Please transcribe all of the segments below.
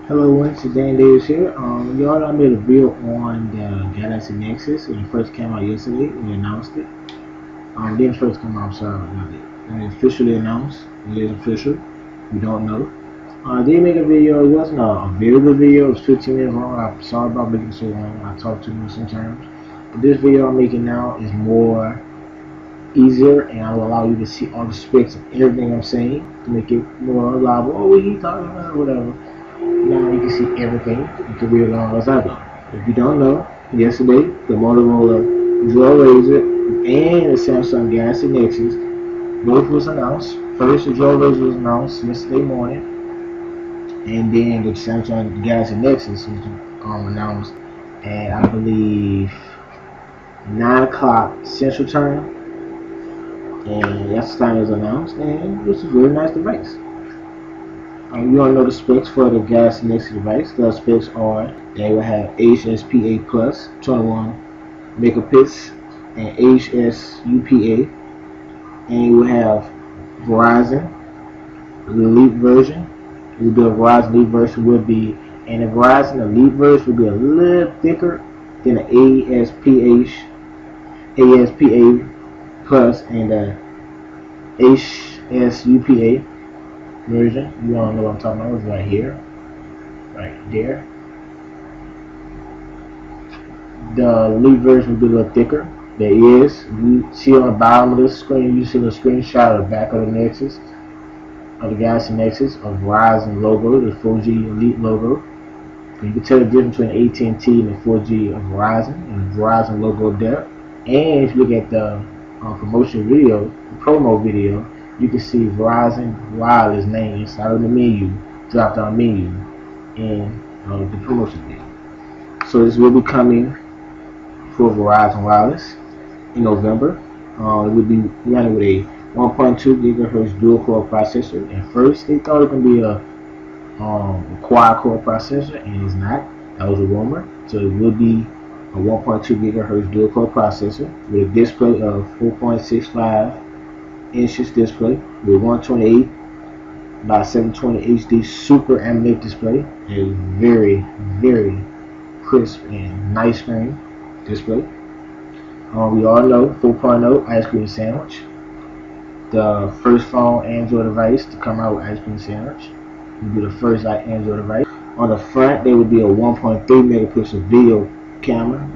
Hello, once Dan Davis here. Y'all, I made a video on the Galaxy Nexus when it first came out yesterday. We announced it. Didn't first come out, sorry, not it. When it officially announced, it is official. We don't know. I did make a video. It wasn't a very good video. It was 15 minutes long. I'm sorry about making it so long. I talk too much sometimes. But this video I'm making now is more easier, and I will allow you to see all the specs of everything I'm saying to make it more reliable. Oh, what he talking about? Whatever. Now you can see everything. You can read along as I go. If you don't know, yesterday the Motorola Droid Razr and the Samsung Galaxy Nexus both was announced. First, the Droid Razr was announced yesterday morning, and then the Samsung Galaxy Nexus was announced at, I believe, 9 o'clock Central Time, and that's the time it was announced, and it's a very nice device. You want to know the specs for the Galaxy Nexus device. The specs are they will have HSPA plus 21 megapixels and HSUPA, and you will have Verizon Elite version. It will be a Verizon Elite version will be, and the Verizon Elite version will be a little thicker than the ASPA plus and the HSUPA version. You all know what I'm talking about. It's right here, right there. The Elite version will be a little thicker. There is, you see on the bottom of the screen, you see the screenshot of the back of the Nexus, of the Galaxy Nexus, of Verizon logo, the 4G Elite logo. You can tell the difference between AT&T and the 4G of Verizon, and the Verizon logo there. And if you look at the promotion video, the promo video, you can see Verizon Wireless name inside of the menu, drop down menu, in the promotion video. So this will be coming for Verizon Wireless in November. It will be running with a 1.2 gigahertz dual core processor. At first, they thought it was going to be a quad core processor, and it's not. That was a rumor. So it will be a 1.2 gigahertz dual core processor with a display of 4.65 inches display with 128 by 720 HD Super AMOLED display. A very, very crisp and nice screen display. We all know 4.0 ice cream sandwich. The first phone Android device to come out with ice cream sandwich. It will be the first Android device. On the front, there will be a 1.3 megapixel video camera.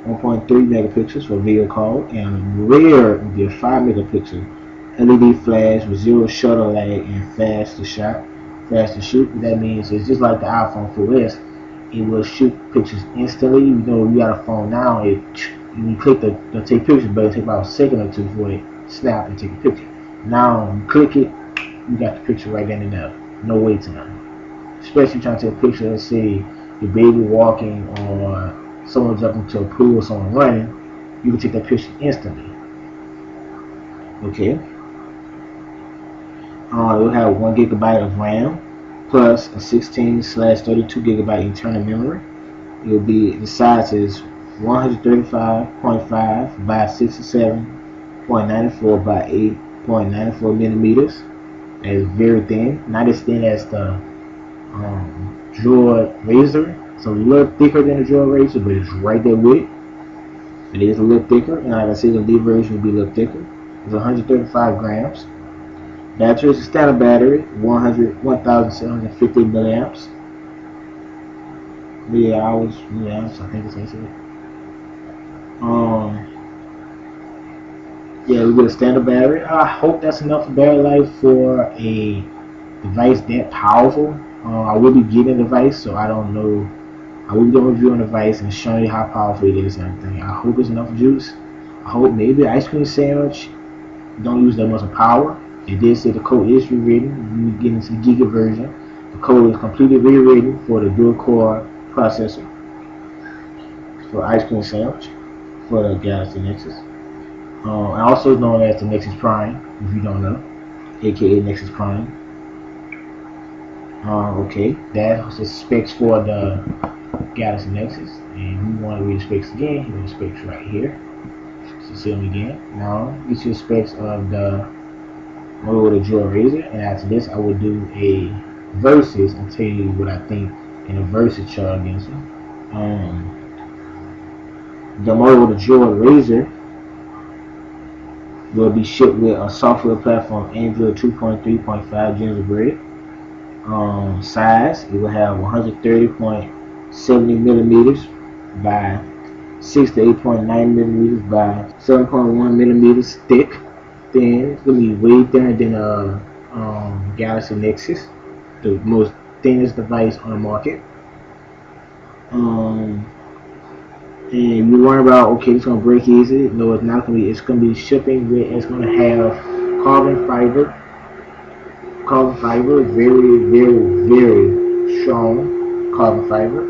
1.3 megapixels for video call, and rear will be a 5 megapixel LED flash with zero shutter lag and fast to shoot. That means it's just like the iPhone 4S. It will shoot pictures instantly. You know, you got a phone now, when you click the take picture button, it takes about a second or two before it snap and take a picture. Now you click it, you got the picture right then and there. No wait time. Especially trying to take a picture, let's say your baby walking or someone jumping into a pool or someone running, you can take that picture instantly. Okay. It will have 1 gigabyte of RAM plus a 16/32 gigabyte internal memory. It will be, the size is 135.5 by 67.94 by 8.94 millimeters. That is very thin, not as thin as the Droid Razr. It's a little thicker than the Droid Razr, but it's right there with it. It is a little thicker, and like I said, the Elite version will be a little thicker. It's 135 grams. Battery is a standard battery, 1,750 milliamps. Milliamps, I think it's what yeah, we get a standard battery. I hope that's enough battery life for a device that powerful. I will be getting a device, so I don't know. I will be doing a review on the device and showing you how powerful it is and everything. I hope it's enough juice. I hope maybe ice cream sandwich don't use that much of power. They did say the code is rewritten. You get into the Giga version. The code is completely rewritten for the dual core processor for ice cream sandwich for the Galaxy Nexus. And also known as the Nexus Prime, if you don't know, aka Nexus Prime. Okay, that's the specs for the Galaxy Nexus. And you want to read the specs again, you read the specs right here. So see them again. Now, get your specs of the Motorola Droid Razr, and after this, I will do a versus and tell you what I think in a versus chart against them. The Motorola Droid Razr will be shipped with a software platform Android 2.3.5 gingerbread. Size, it will have 130.70 millimeters by 6 to 8.9 millimeters by 7.1 millimeters thick. Thin. It's gonna be way thinner than a Galaxy Nexus, the most thinnest device on the market. And you worry about, okay, it's gonna break easy. No, it's not gonna be. It's gonna be shipping with. It's gonna have carbon fiber. Carbon fiber, very strong carbon fiber.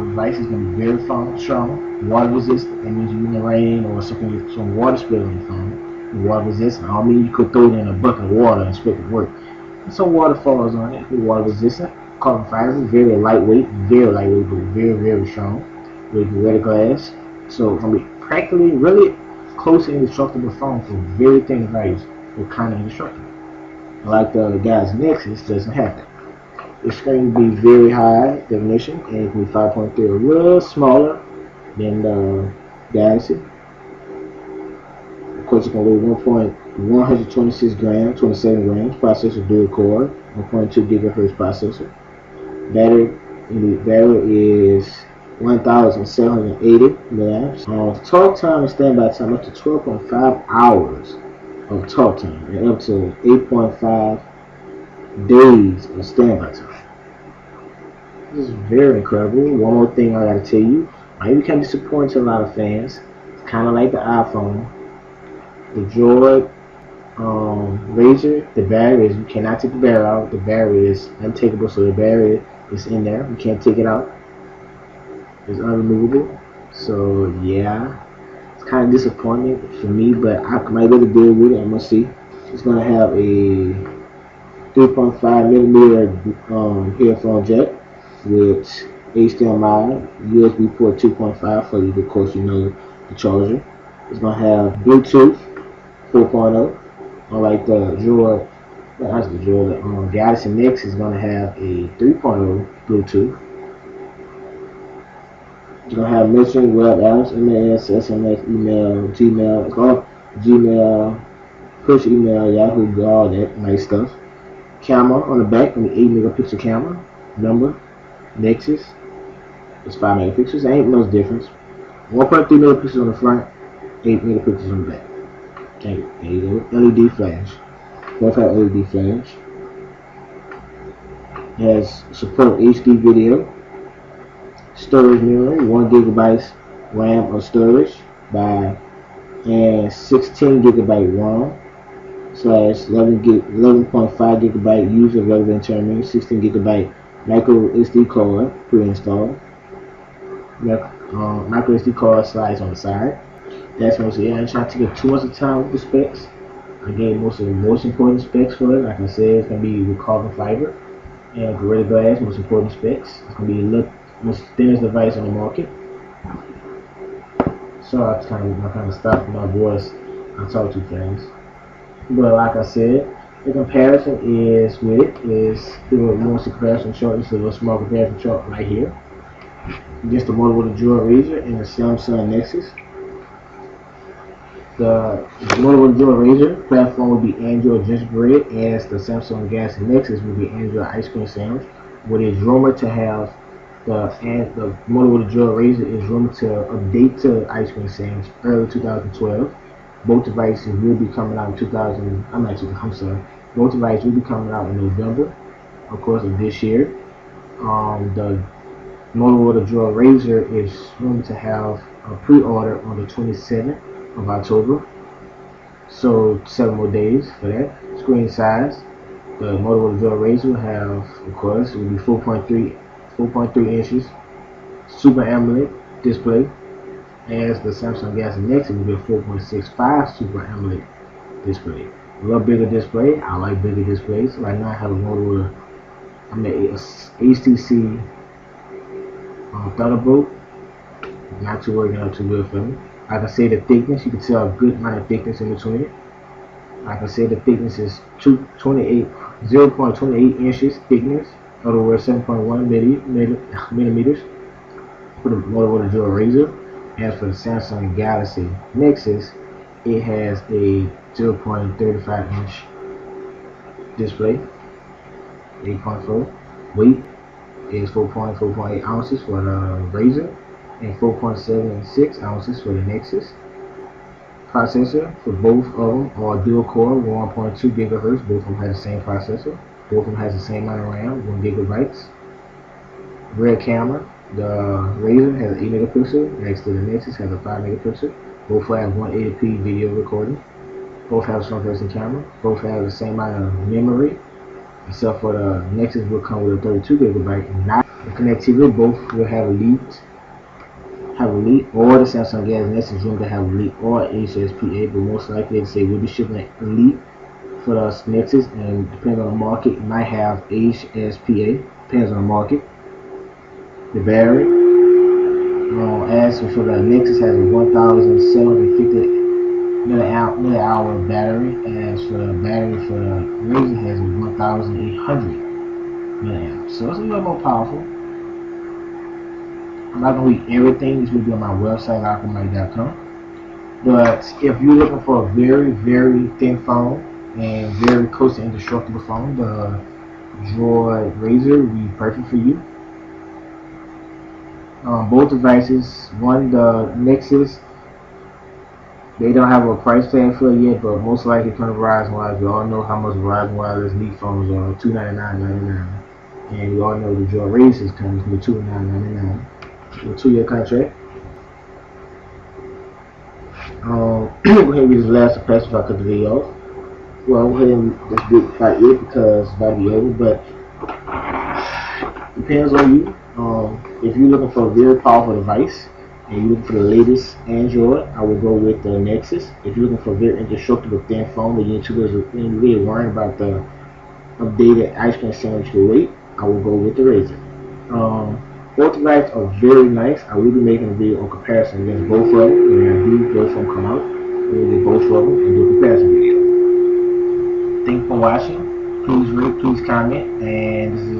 Device is gonna be very strong. Water resistant. That means you're in the rain or some water spill on your phone. Water resistant. I don't mean you could throw it in a bucket of water and expect it to work. Some water falls on it. Water resistant. Carbon fiber, very lightweight, but very strong. With wear glass, so it's gonna be practically really close and indestructible phone for very thin device, but kind of indestructible. Like the Galaxy Nexus doesn't have that. The screen will be very high definition and it will be 5.3, a little smaller than the Galaxy. Of course, it's gonna weigh 126 grams, 27 grams. Processor dual core, 1.2 gigahertz processor. Battery is 1,780 milliamps. Talk time and standby time up to 12.5 hours of talk time and up to 8.5 days of standby time. This is very incredible. One more thing I gotta tell you, might be kind of disappointing to a lot of fans. It's kind of like the iPhone. The Droid Razr, the battery is, you cannot take the battery out. The battery is untakeable, so the battery is in there. You can't take it out. It's unremovable. So yeah, it's kind of disappointing for me, but I might be able to deal with it. I'm gonna see. It's gonna have a 3.5 millimeter headphone jack with HDMI, USB port 2.5 for you, of course, you know the charger. It's gonna have Bluetooth 4.0. Unlike the Galaxy Nexus is gonna have a 3.0 Bluetooth. It's gonna have messaging, web apps, MAS, SMS, email, Gmail, push email, Yahoo, all that nice stuff. Camera on the back, an 8 megapixel camera. Number, Nexus, it's 5 megapixels. Ain't much difference. 1.3 megapixels on the front, 8 megapixels on the back. Okay, there you go. LED flash. Both have LED flash. It has support HD video. Storage memory, 1 gigabyte RAM of storage and 16 gigabyte ROM / 11.5 gigabyte user relevant terminal, 16 gigabyte micro SD card pre-installed. Micro SD card slides on the side. That's mostly it. I'm trying to take it too much time with the specs. I gave most of the most important specs for it. Like I said, it's gonna be with carbon fiber and Gorilla Glass. Most important specs. It's gonna be the most thinnest device on the market. So I kind of stopped my voice. I talk too fast. But like I said, the comparison is with it is you want to comparison chart. This is a little small comparison chart right here. Just the Motorola Droid Razr and the Samsung Nexus. The Motorola Droid Razr platform will be Android gingerbread, as the Samsung Galaxy Nexus will be Android ice cream sandwich. What is rumored to have the Motorola Droid Razr is rumored to update to ice cream sandwich early 2012. Both devices will be coming out in both devices will be coming out in November, of course, of this year. The Motorola Droid Razr is rumored to have a pre-order on the 27th of October. So 7 more days for that. Screen size. The Motorola Droid Razr will have, of course, it will be 4.3 inches Super AMOLED display, as the Samsung Galaxy Nexus will be a 4.65 Super AMOLED display. A little bigger display. I like bigger displays. Right now I have a Motorola, HTC Thunderbolt. Not too working out too good for me. Like I say, the thickness, you can tell a good amount of thickness in between it. Like I said, the thickness is 28 0.28 inches thickness, in other words 7.1 millimeters for the Motorola Droid Razr. As for the Samsung Galaxy Nexus, it has a 0.35 inch display, 8.4. Weight is 4.8 ounces for the Razr and 4.76 ounces for the Nexus. Processor for both of them are dual core, 1.2 gigahertz. Both of them have the same processor. Both of them has the same amount of RAM, 1 gigabytes. Rear camera, the Razr has an 8 megapixel, next to the Nexus has a 5 megapixel. Both have 180p video recording. Both have a front facing camera. Both have the same amount of memory, except for the Nexus will come with a 32 gigabyte. Not the connectivity, both will have Elite, or the Samsung Galaxy Nexus room to have Elite or HSPA, but most likely they will be shipping Elite for the Nexus, and depending on the market, it might have HSPA. Depends on the market. The battery, as for the Nexus, has a 1,750 millihour battery. As for the battery for the Razr, has a 1,800 milliamps. So it's a little more powerful. I'm not going to read everything. This will be on my website, unkown.com. But if you're looking for a very, very thin phone and very close to indestructible phone, the Droid Razr will be perfect for you. Both devices, the Nexus, they don't have a price tag for it yet, but most likely from the Verizon Wireless. We all know how much Verizon Wireless Elite phones are, $299.99. And we all know the Droid Razr is coming with $299.99. A 2-year contract. Go ahead and read this last press if I cut the video off. Well, go ahead and let's do it right here because it's about to be over, but depends on you. If you're looking for a very powerful device and you're looking for the latest Android, I will go with the Nexus. If you're looking for a very indestructible thin phone that you're really worrying about the updated ice cream sandwich to weight, I will go with the Razr. Both devices are very nice. I will be making a video on comparison against both of them. And I do both of them come out, we'll get both of them and do a comparison video. Thanks for watching. Please rate, please comment, and this is